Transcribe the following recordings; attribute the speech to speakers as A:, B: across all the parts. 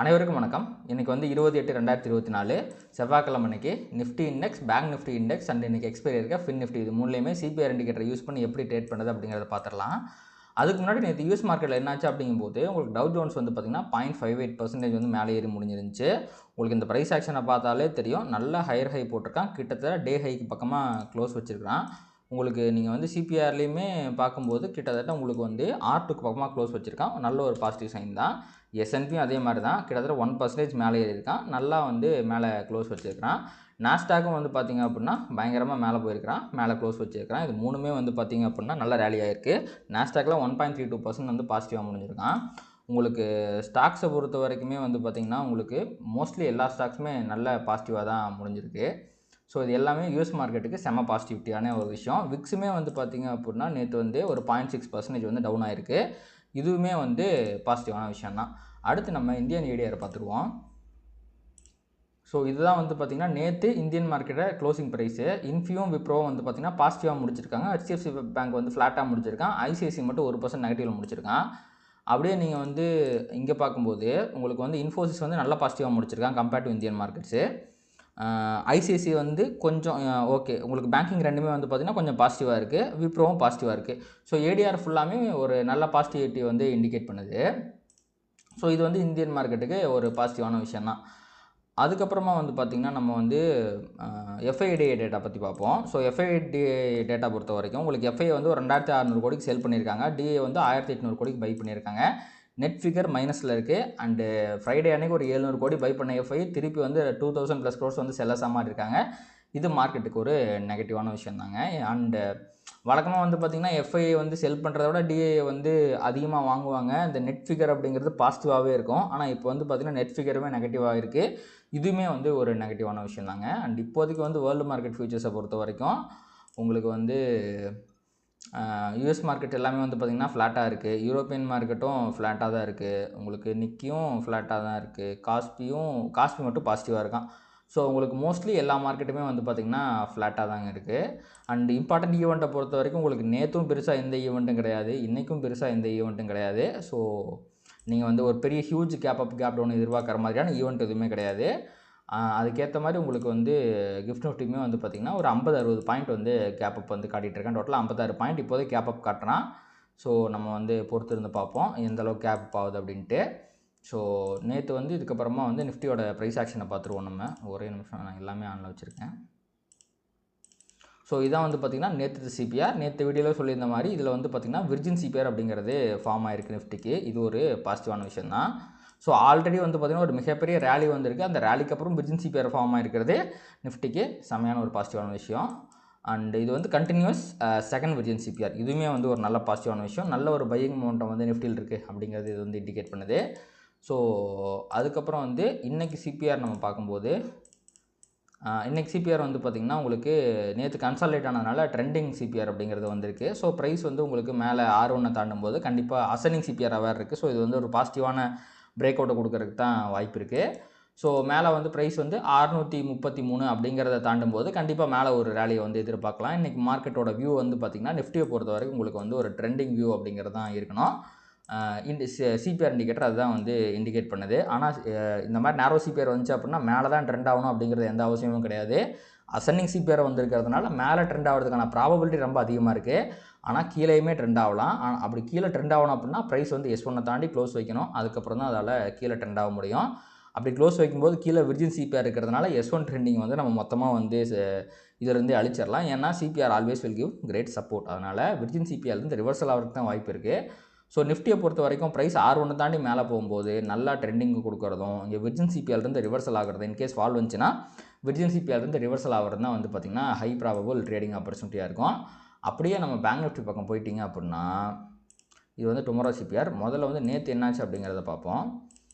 A: அனைவருக்கும் வணக்கம். இன்னைக்கு வந்து 28/2024 செவ்வாய்க்கிழமை அன்னைக்கு Nifty index, bank Nifty index and இன்னைக்கு எக்ஸ்பைரி இருக்க ஃபின் நிஃப்டி இது மூணுலையுமே சிபிஆர் இண்டிகேட்டர் யூஸ் பண்ணி எப்படி ட்ரேட் பண்ணுறது அப்படிங்கிறத பார்த்துடலாம். அதுக்கு முன்னாடி நேற்று யூஎஸ் மார்க்கெட்டில் என்னாச்சு அப்படிங்கும்போது உங்களுக்கு டவ் ஜோன்ஸ் வந்து பார்த்தீங்கன்னா 0.58% வந்து மேலே ஏறி முடிஞ்சிருந்துச்சு. உங்களுக்கு இந்த ப்ரைஸ் ஆக்ஷனை பார்த்தாலே தெரியும், நல்ல ஹையர் ஹை போட்டிருக்கான். கிட்டத்தட்ட டே ஹைக்கு பக்கமாக க்ளோஸ் வச்சுருக்கான். உங்களுக்கு நீங்கள் வந்து சிபிஆர்லேயுமே பார்க்கும்போது கிட்டத்தட்ட உங்களுக்கு வந்து R2க்கு பக்கமாக க்ளோஸ் வச்சுருக்கான். நல்ல ஒரு பாசிட்டிவ் சைன் தான். S&Pயும் அதே மாதிரி தான், கிட்டத்தட்ட 1% மேலே ஏறி இருக்கான். நல்லா வந்து மேலே க்ளோஸ் வச்சுருக்கிறான். நாஸ்டாக்கும் வந்து பார்த்திங்க அப்படின்னா பயங்கரமாக மேலே போயிருக்கிறான், மேலே க்ளோஸ் வச்சுருக்கிறான். இது மூணுமே வந்து பார்த்திங்க அப்படின்னா நல்ல ரேலி ஆகிருக்கு. நாஸ்டாக்கில் 1.32% வந்து பாசிட்டிவாக முடிஞ்சிருக்கான். உங்களுக்கு ஸ்டாக்ஸை பொறுத்த வரைக்குமே வந்து பார்த்திங்கன்னா உங்களுக்கு மோஸ்ட்லி எல்லா ஸ்டாக்ஸுமே நல்ல பாசிட்டிவாக தான் முடிஞ்சிருக்கு. ஸோ இது எல்லாமே யூஎஸ் மார்க்கெட்டுக்கு செம்ம பாசிட்டிவிட்டியான ஒரு விஷயம். விக்ஸுமே வந்து பார்த்திங்க அப்படின்னா நேற்று வந்து ஒரு 0.6% வந்து டவுன் ஆகிருக்கு. இதுவுமே வந்து பாசிட்டிவான விஷயம் தான். அடுத்து நம்ம இந்தியன் ஏடிஆர் பார்த்துருவோம். ஸோ இதுதான் வந்து பார்த்திங்கன்னா நேற்று இந்தியன் மார்க்கெட்டை க்ளோசிங் ப்ரைஸு. இன்ஃபியும் விப்ரோவும் வந்து பார்த்திங்கன்னா பாசிட்டிவாக முடிச்சிருக்காங்க. HDFC பேங்க் வந்து ஃப்ளாட்டாக முடிச்சிருக்கான். ஐசிஐசி மட்டும் 1% நெகட்டிவில் முடிச்சிருக்கான். அப்படியே நீங்கள் வந்து இங்கே பார்க்கும்போது உங்களுக்கு வந்து இன்ஃபோசிஸ் வந்து நல்லா பாசிட்டிவாக முடிச்சிருக்காங்க compared to Indian markets. ICICI வந்து கொஞ்சம் ஓகே, உங்களுக்கு பேங்கிங் ரெண்டுமே வந்து பார்த்திங்கன்னா கொஞ்சம் பாசிட்டிவாக இருக்குது. விப்ரோவும் பாசிட்டிவாக இருக்குது. ஸோ ஏடிஆர் ஃபுல்லாமே ஒரு நல்ல பாசிட்டிவிட்டி வந்து இண்டிகேட் பண்ணுது. ஸோ இது வந்து இந்தியன் மார்க்கெட்டுக்கு ஒரு பாசிட்டிவான விஷயம் தான். அதுக்கப்புறமா வந்து பார்த்திங்கன்னா நம்ம வந்து எஃப்ஐடிஏ டேட்டா பற்றி பார்ப்போம். ஸோ எஃப்ஐடிஏ டேட்டா பொறுத்த வரைக்கும் உங்களுக்கு எஃப்ஐ வந்து ஒரு 2600 கோடிக்கு சேல் பண்ணியிருக்காங்க. டிஏ வந்து 1800 கோடிக்கு பை பண்ணியிருக்காங்க. நெட் ஃபிகர் மைனஸில் இருக்குது. அண்டு ஃப்ரைடே அன்றைக்கி ஒரு 700 கோடி பை பண்ண எஃப்ஐ திருப்பி வந்து 2000+ க்ரோர்ஸ் வந்து செல்லஸாக மாதிரி இருக்காங்க. இது மார்க்கெட்டுக்கு ஒரு நெகட்டிவான விஷயம் தாங்க. அண்டு வழக்கமாக வந்து பார்த்திங்கன்னா எஃப்ஐ வந்து செல் பண்ணுறத விட டிஏ வந்து அதிகமாக வாங்குவாங்க. இந்த நெட் ஃபிகர் அப்படிங்கிறது பாசிட்டிவாகவே இருக்கும். ஆனால் இப்போ வந்து பார்த்திங்கன்னா நெட் ஃபிகருமே நெகட்டிவாக இருக்குது. இதுவுமே வந்து ஒரு நெகட்டிவான விஷயம் தாங்க. அண்ட் இப்போதைக்கு வந்து வேர்ல்டு மார்க்கெட் ஃபியூச்சர்ஸை பொறுத்த வரைக்கும் உங்களுக்கு வந்து யூஎஸ் மார்க்கெட் எல்லாமே வந்து பார்த்திங்கன்னா ஃப்ளாட்டாக இருக்குது. யூரோப்பியன் மார்க்கெட்டும் ஃப்ளாட்டாக தான் இருக்குது. உங்களுக்கு நிக்கியும் ஃப்ளாட்டாக தான் இருக்குது. காஸ்பி மட்டும் பாசிட்டிவாக இருக்கான். ஸோ உங்களுக்கு மோஸ்ட்லி எல்லா மார்க்கெட்டுமே வந்து பார்த்திங்கன்னா ஃப்ளாட்டாக தாங்க இருக்குது. அண்ட் இம்பார்ட்டன்ட் ஈவெண்ட்டை பொறுத்த வரைக்கும் உங்களுக்கு நேற்றும் பெருசாக எந்த ஈவெண்ட்டும் கிடையாது, இன்றைக்கும் பெருசாக எந்த ஈவெண்ட்டும் கிடையாது. ஸோ நீங்கள் வந்து ஒரு பெரிய ஹியூஜ் கேப் டவுன் எதிர்பார்க்குற மாதிரியான ஈவெண்ட் எதுவுமே கிடையாது. அதுக்கேற்ற மாதிரி உங்களுக்கு வந்து கிஃப்ட் நிஃப்டியுமே வந்து பார்த்திங்கன்னா ஒரு 50-60 பாயிண்ட் வந்து கேப் அப் வந்து காட்டிகிட்டு இருக்கேன். டோட்டலாக 56 பாயிண்ட் இப்போதைக்கு கேப் அப் காட்டுறான். ஸோ நம்ம வந்து பொறுத்து இருந்து பார்ப்போம் எந்த அளவுக்கு கேப் அப் ஆகுது அப்படின்ட்டு. ஸோ நேற்று வந்து இதுக்கப்புறமா வந்து நிஃப்டியோட ப்ரைஸ் ஆக்ஷனை பார்த்துருவோம். நம்ம ஒரே நிமிஷம், நான் எல்லாமே ஆனில் வச்சுருக்கேன். ஸோ இதான் வந்து பார்த்திங்கன்னா நேற்று சிபிஆர். நேற்று வீடியோவில் சொல்லியிருந்த மாதிரி இதில் வந்து பார்த்திங்கன்னா விர்ஜின் சிபிஆர் அப்படிங்கிறது ஃபார்ம் ஆகிருக்கு நிஃப்டிக்கு. இது ஒரு பாசிட்டிவான விஷயம் தான். ஸோ ஆல்ரெடி வந்து பார்த்திங்கன்னா ஒரு மிகப்பெரிய ரேலி வந்திருக்கு. அந்த ரேலிக்கு அப்புறம் விர்ஜின் சிபிஆர் ஃபார்ம் ஆகிருக்கிறது நிஃப்டிக்கு செம்மையான ஒரு பாசிட்டிவான விஷயம். அண்ட் இது வந்து கண்டினியூஸ் செகண்ட் விர்ஜின் சிபிஆர். இதுவுமே வந்து ஒரு நல்ல பாசிட்டிவான விஷயம். நல்ல ஒரு பையிங் மொமெண்டம் வந்து நிஃப்டியில் இருக்குது அப்படிங்கிறது இது வந்து இண்டிகேட் பண்ணுது. ஸோ அதுக்கப்புறம் வந்து இன்றைக்கி சிபிஆர் நம்ம பார்க்கும்போது இன்றைக்கி சிபிஆர் வந்து பார்த்திங்கன்னா உங்களுக்கு நேற்று கன்சாலிடேட் ஆனதுனால ட்ரெண்டிங் சிபிஆர் அப்படிங்கிறது வந்திருக்கு. ஸோ ப்ரைஸ் வந்து உங்களுக்கு மேலே R1 தாண்டும் போது கண்டிப்பாக அசனிங் சிபிஆர் வேறு இருக்குது. ஸோ இது வந்து ஒரு பாசிட்டிவான பிரேக் அவுட்டை கொடுக்கறதுக்கு தான் வாய்ப்பு இருக்குது. ஸோ மேலே வந்து ப்ரைஸ் வந்து 633 அப்படிங்கிறத தாண்டும் போது கண்டிப்பாக மேலே ஒரு ரேலியை வந்து எதிர்பார்க்கலாம். இன்றைக்கி மார்க்கெட்டோட வியூ வந்து பார்த்திங்கன்னா நிஃப்டியை பொறுத்த வரைக்கும் உங்களுக்கு வந்து ஒரு ட்ரெண்டிங் வியூ அப்படிங்கிறது தான் இருக்கணும். சிபிஆர் இண்டிகேட்டர் அதுதான் வந்து இண்டிகேட் பண்ணுது. ஆனால் இந்த மாதிரி நேரோ சிபிஆர் வந்துச்சு அப்படின்னா மேலே தான் ட்ரெண்ட் ஆகணும் அப்படிங்கிறது எந்த அவசியமும் கிடையாது. அசனிங் சிபிஆர் வந்திருக்கிறதுனால மேலே ட்ரெண்ட் ஆகிறதுக்கான ப்ராபபிலிட்டி ரொம்ப அதிகமாக இருக்குது. ஆனால் கீழேயுமே ட்ரெண்ட் ஆகலாம். அப்படி கீழே ட்ரெண்ட் ஆகணும் அப்படின்னா ப்ரைஸ் வந்து S1 தாண்டி க்ளோஸ் வைக்கணும். அதுக்கப்புறம் தான் அதால் கீழே ட்ரெண்ட் ஆக முடியும். அப்படி க்ளோஸ் வைக்கும்போது கீழே விர்ஜின் சிபிஆர் இருக்கிறதுனால S1 ட்ரெண்டிங் வந்து நம்ம மொத்தமாக வந்து இதிலிருந்து அழிச்சிடலாம். ஏன்னா CPR always will give great support. அதனால் விர்ஜின் சிபிஆர்லேருந்து ரிவர்சல் ஆகிறதுக்கு தான் வாய்ப்பு இருக்குது. ஸோ நிஃப்டியை பொறுத்த வரைக்கும் ப்ரைஸ் R1 தாண்டி மேலே போகும்போது நல்லா ட்ரெண்டிங்கு கொடுக்குறதும் இங்கே விர்ஜின் சிபிஆர்லேருந்து ரிவர்சல் ஆகிறது, இன்கேஸ் ஃபால் வந்துச்சுன்னா விர்ஜின் சிபிஆர்லேருந்து ரிவர்சல் ஆகிறது தான் வந்து பார்த்திங்கன்னா ஹை ப்ராபபிள் ட்ரேடிங் ஆப்பர்ச்சுனிட்டியாக இருக்கும். அப்படியே நம்ம பேங்க் நிஃப்டி பக்கம் போயிட்டீங்க அப்படின்னா இது வந்து டுமாரோ சிபிஆர். முதல்ல வந்து நேற்று என்னாச்சு அப்படிங்கிறத பார்ப்போம்.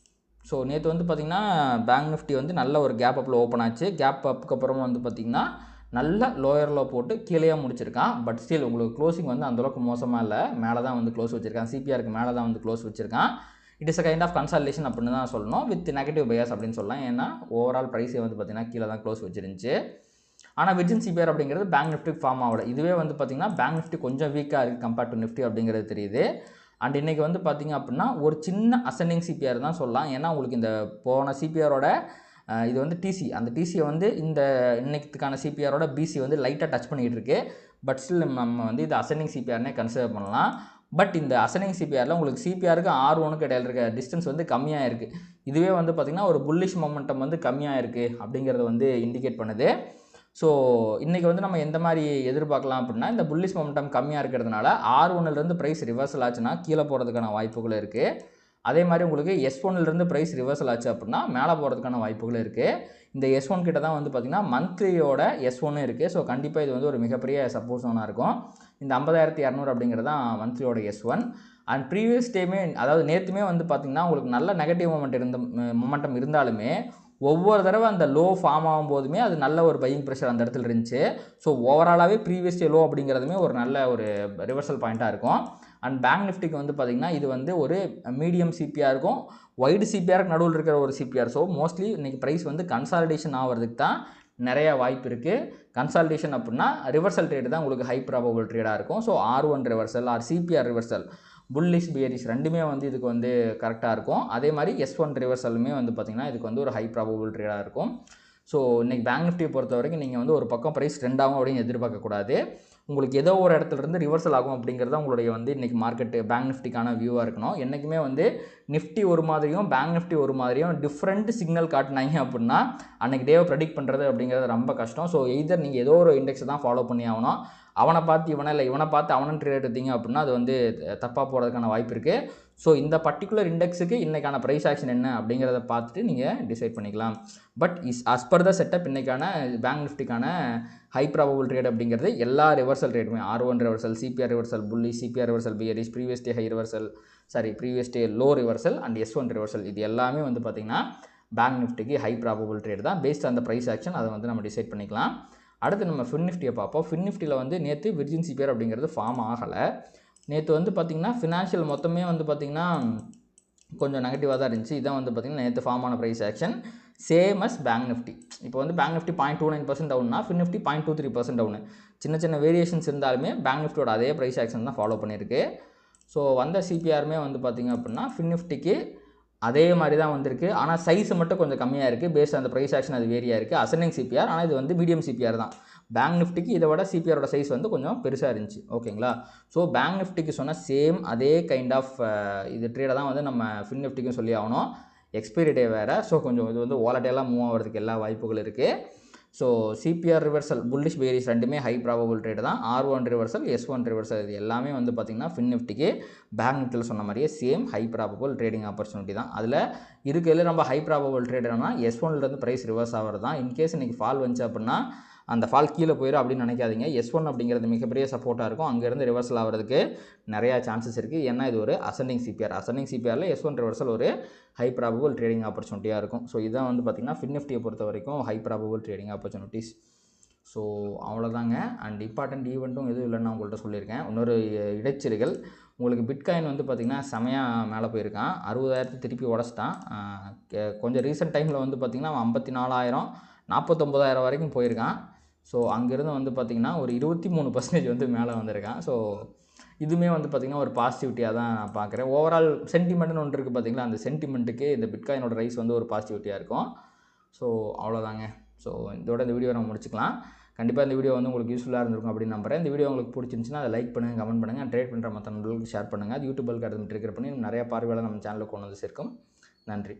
A: ஸோ நேற்று வந்து பார்த்திங்கன்னா பேங்க் நிஃப்டி வந்து நல்ல ஒரு கேப் அப்பில் ஓப்பன் ஆச்சு. கேப் அப்புக்கு அப்புறமா வந்து பார்த்திங்கன்னா நல்ல லோயரில் போட்டு கீழே முடிச்சிருக்கான். பட் ஸ்டில் உங்களுக்கு க்ளோசிங் வந்து அந்தளவுக்கு மோசமாக இல்லை. மேலே தான் வந்து க்ளோஸ் வச்சுருக்கான். சிபிஆருக்கு மேலே தான் வந்து க்ளோஸ் வச்சுருக்கான். It is a kind of consolidation அப்படின்னு தான் சொல்லணும், வித் நெகட்டிவ் பயாஸ் அப்படின்னு சொல்லலாம். ஏன்னா ஓவரால் ப்ரைஸே வந்து பார்த்திங்கன்னா கீழே தான் க்ளோஸ் வச்சிருந்துச்சு. ஆனால் விர்ஜின் சிபிஆர் அப்படிங்கிறது பேங்க் நிஃப்டி ஃபார்ம் ஆகலை. இதுவே வந்து பார்த்திங்கன்னா பேங்க் நிஃப்டி கொஞ்சம் வீக்காக இருக்குது கம்பேர்ட் டு நிஃப்டி அப்படிங்கிறது தெரியுது. அண்ட் இன்றைக்கி வந்து பார்த்திங்க அப்படின்னா ஒரு சின்ன அசெண்டிங் சிபிஆர் தான் சொல்லலாம். ஏன்னா உங்களுக்கு இந்த போன சிபிஆரோட இது வந்து டிசி, அந்த டிசியை வந்து இந்த இன்னைக்குக்கான சிபிஆரோட பிசி வந்து லைட்டாக டச் பண்ணிக்கிட்டு இருக்கு. பட் ஸ்டில் நம்ம வந்து இது அசெண்டிங் சிபிஆர்னே கன்சிடர் பண்ணலாம். பட் இந்த அசெண்டிங் சிபிஆரில் உங்களுக்கு சிபிஆருக்கு R1க்கு இடையில இருக்க டிஸ்டன்ஸ் வந்து கம்மியாக இருக்குது. இதுவே வந்து பார்த்திங்கன்னா ஒரு புல்லிஷ் மொமெண்டம் வந்து கம்மியாக இருக்குது அப்படிங்கிறத வந்து இண்டிகேட் பண்ணுது. ஸோ இன்றைக்கி வந்து நம்ம எந்த மாதிரி எதிர்பார்க்கலாம் அப்படின்னா, இந்த புல்லிஷ் மொமெண்டம் கம்மியாக இருக்கிறதுனால R1லேருந்து ப்ரைஸ் ரிவர்சல் ஆச்சுன்னா கீழே போகிறதுக்கான வாய்ப்புகள் இருக்குது. அதே மாதிரி உங்களுக்கு S1லேருந்து ப்ரைஸ் ரிவர்சல் ஆச்சு அப்படின்னா மேலே போகிறதுக்கான வாய்ப்புகள் இருக்குது. இந்த S1 கிட்ட தான் வந்து பார்த்திங்கன்னா மந்த்லியோட S1 இருக்குது. ஸோ கண்டிப்பாக இது வந்து ஒரு மிகப்பெரிய சப்போர்ட் ஜோனாக இருக்கும். இந்த 50,200 அப்படிங்கிறது தான் மந்த்லியோட S1. அண்ட் ப்ரீவியஸ் டேமே, அதாவது நேற்றுமே வந்து பார்த்திங்கன்னா உங்களுக்கு நல்ல நெகட்டிவ் மொமெண்டம் இருந்தாலுமே ஒவ்வொரு தடவை அந்த லோ ஃபார்ம் ஆகும்போதுமே அது நல்ல ஒரு பையிங் ப்ரெஷர் அந்த இடத்துல இருந்துச்சு. ஸோ ஓவராலாகவே ப்ரீவியஸ் டே லோ அப்படிங்கிறதுமே ஒரு நல்ல ஒரு ரிவர்சல் பாயிண்ட்டாக இருக்கும். அண்ட் பேங்க் நிஃப்டிக்கு வந்து பார்த்திங்கன்னா இது வந்து ஒரு மீடியம் சிபிஆர் இருக்கும், வைடு சிபிஆருக்கு நடுவில் இருக்கிற ஒரு சிபிஆர். ஸோ மோஸ்ட்லி இன்றைக்கி ப்ரைஸ் வந்து கன்சாலிடேஷன் ஆகிறதுக்கு தான் நிறையா வாய்ப்பு இருக்குது. கன்சாலிடேஷன் அப்படின்னா ரிவர்சல் ட்ரேடு தான் உங்களுக்கு ஹை ப்ராபபிள் ட்ரேடாக இருக்கும். So R1 reversal or CPR reversal, bullish bearish ரெண்டுமே வந்து இதுக்கு வந்து கரெக்டாக இருக்கும். அதே மாதிரி S1 ரிவர்சலுமே வந்து பார்த்திங்கன்னா இதுக்கு வந்து ஒரு ஹை ப்ராபபிள் ட்ரேடாக இருக்கும். ஸோ இன்றைக்கி பேங்க் நிஃப்டியை பொறுத்த வரைக்கும் நீங்கள் வந்து ஒரு பக்கம் ப்ரைஸ் ட்ரெண்ட் ஆகும் அப்படின்னு எதிர்பார்க்கக்கூடாது. உங்களுக்கு ஏதோ ஒரு இடத்துலேருந்து ரிவர்சல் ஆகும் அப்படிங்கிறது உங்களுடைய வந்து இன்றைக்கி மார்க்கெட்டு பேங்க் நிஃப்டிக்கான வியூவாக இருக்கணும். என்றைக்குமே வந்து நிஃப்டி ஒரு மாதிரியும் பேங்க் நிஃப்டி ஒரு மாதிரியும் டிஃப்ரெண்ட் சிக்னல் காட்டினாங்க அப்படின்னா அன்றைக்கி டேவை ப்ரெடிக்ட் பண்ணுறது அப்படிங்கிறது ரொம்ப கஷ்டம். ஸோ எய்தர் நீங்கள் ஏதோ ஒரு இண்டெக்ஸை தான் ஃபாலோ பண்ணி ஆகணும். அவனை பார்த்து இவனை, இல்லை இவனை பார்த்து அவனை ட்ரேட் எடுத்தீங்க அப்படின்னா அது வந்து தப்பாக போகிறதுக்கான வாய்ப்பு இருக்குது. ஸோ இந்த பர்டிகுலர் இண்டெக்ஸுக்கு இன்றைக்கான ப்ரைஸ் ஆக்ஷன் என்ன அப்படிங்கிறத பார்த்துட்டு நீங்கள் டிசைட் பண்ணிக்கலாம். But as per the setup இன்றைக்கான பேங்க் நிஃப்டிக்கான ஹை ப்ராபபிள் ட்ரேட் அப்படிங்கிறது எல்லா ரிவர்சல் ட்ரேடுமே R1 reversal, CPR reversal, bully, CPR reversal, bearish, previous day high reversal, previous day low reversal and S1 reversal, இது எல்லாமே வந்து பார்த்திங்கன்னா பேங்க் நிஃப்டிக்கு ஹை ப்ராபபிள் ட்ரேட் தான். பேஸ்ட் அந்த ப்ரைஸ் ஆக்ஷன் அதை வந்து நம்ம டிசைட் பண்ணிக்கலாம். அடுத்து நம்ம ஃபின் நிஃப்டியை பார்ப்போம். ஃபின் நிஃப்டியில் வந்து நேற்று விர்ஜின் சிபிஆர் அப்படிங்கிறது ஃபார்ம் ஆகலை. நேற்று வந்து பார்த்திங்கன்னா ஃபினான்ஷியல் மொத்தமே வந்து பார்த்திங்கன்னா கொஞ்சம் நெகட்டிவாக தான் இருந்துச்சு. இதான் வந்து பார்த்திங்கன்னா நேற்று ஃபார்ம் ஆன price action same as bank nifty. இப்போ வந்து பேங்க் நிஃப்டி 0.29% டவுன்னா ஃபின் நிஃப்டி 0.23% டவுனு. சின்ன சின்ன வேரியேஷன்ஸ் இருந்தாலுமே பேங்க் நிஃப்டியோட அதே ப்ரைஸ் ஆக்ஷன் தான் ஃபாலோ பண்ணியிருக்கு. ஸோ வந்த சிபிஆருமே வந்து பார்த்திங்க அப்படின்னா ஃபின் நிஃப்டிக்கு அதே மாதிரி தான் வந்திருக்கு. ஆனால் சைஸ் மட்டும் கொஞ்சம் கம்மியாக இருக்குது. பேஸ்ட் அந்த ப்ரைஸ் ஆக்ஷன் அது வேரியாக இருக்குது. அசெண்டிங் சிபிஆர், ஆனால் இது வந்து மீடியம் சிபிஆர் தான். பேங்க் நிஃப்டிக்கு இதை விட சிபிஆரோட சைஸ் வந்து கொஞ்சம் பெருசாக இருந்துச்சு. ஓகேங்களா? ஸோ பேங்க் நிஃப்டிக்கு சொன்ன சேம் அதே கைண்ட் ஆஃப் இது ட்ரேடை தான் வந்து நம்ம ஃபின் நிஃப்டிக்கும் சொல்லி ஆகணும். எக்ஸ்பைரி டே வேறு. ஸோ கொஞ்சம் இது வந்து வாலட்டைலாக மூவ் ஆகிறதுக்கு எல்லா வாய்ப்புகள் இருக்குது. So CPR reversal, bullish bearish ரெண்டுமே ஹை ப்ராபபிள் ட்ரேடு தான். R1 ரிவர்சல், S1 ரிவர்சல், இது எல்லாமே வந்து பார்த்திங்கன்னா ஃபின் நிஃப்டிக்கு பேங்க் நிஃப்டியில் சொன்ன மாதிரியே same high probable trading opportunity தான். அதில் இருக்கிறதுல நம்ம ஹை ப்ராபபிள் ட்ரேடுனா S1லேருந்து ப்ரைஸ் ரிவர்ஸ் ஆகிறது தான். இன்கேஸ் இன்றைக்கி ஃபால் வந்துச்சு அப்படின்னா அந்த ஃபால் கீழே போயிடும் அப்படின்னு நினைக்காதீங்க. S1 அப்படிங்கிறது மிகப்பெரிய சப்போர்ட்டாக இருக்கும். அங்கேருந்து ரிவர்சல் ஆகிறதுக்கு நிறையா சான்சஸ் இருக்குது. ஏன்னா இது ஒரு அசெண்டிங் சிபிஆரில் S1 ரிவர்சல் ஒரு ஹை ப்ராபபிள் ட்ரேடிங் ஆப்பர்ச்சுனிட்டியாக இருக்கும். ஸோ இதான் வந்து பார்த்திங்கன்னா ஃபின் நிஃப்டியை பொறுத்த வரைக்கும் high probable trading opportunities. So அவ்வளோதாங்க. அண்ட் இம்பார்ட்டன்ட் ஈவெண்ட்டும் எதுவும் இல்லைன்னு நான் உங்கள்கிட்ட சொல்லியிருக்கேன். இன்னொரு இடைச்சல்கள், உங்களுக்கு பிட்காயின் வந்து பார்த்திங்கன்னா செமையாக மேலே போயிருக்கான். 60,000 திருப்பி உடச்சிட்டான். கொஞ்சம் ரீசெண்ட் டைமில் வந்து பார்த்திங்கன்னா 54,000 49,000 வரைக்கும் போயிருக்கான். ஸோ அங்கேருந்து வந்து பார்த்திங்கன்னா ஒரு 23% வந்து மேலே வந்திருக்கான். ஸோ இதுவுமே வந்து பார்த்திங்கன்னா ஒரு பாசிட்டிவிட்டியாக தான் நான் பார்க்குறேன். ஓவரால் சென்டிமெண்ட்னு ஒன்று இருக்குது பார்த்திங்களா, அந்த சென்டிமெண்ட்டுக்கு இந்த பிட்காயினோட ரைஸ் வந்து ஒரு பாசிட்டிவிட்டியாக இருக்கும். ஸோ அவ்வளோதாங்க. ஸோ இதோட இந்த வீடியோ நம்ம முடிச்சுக்கலாம். கண்டிப்பாக இந்த வீடியோ வந்து உங்களுக்கு யூஸ்ஃபுல்லாக இருந்திருக்கும் அப்படின்னு நம்புறேன். இந்த வீடியோ உங்களுக்கு பிடிச்சிருந்துச்சுன்னா அதை லைக் பண்ணுங்கள், கமெண்ட் பண்ணுங்கள், ட்ரேட் பண்ணுற மற்ற நண்பர்களுக்கு ஷேர் பண்ணுங்கள். அது யூடியூபில் கருத்து ட்ரிகர் பண்ணி நிறைய பார்வையாளர் நம்ம சேனலுக்கு கொண்டு வந்து சேர்க்கும். நன்றி.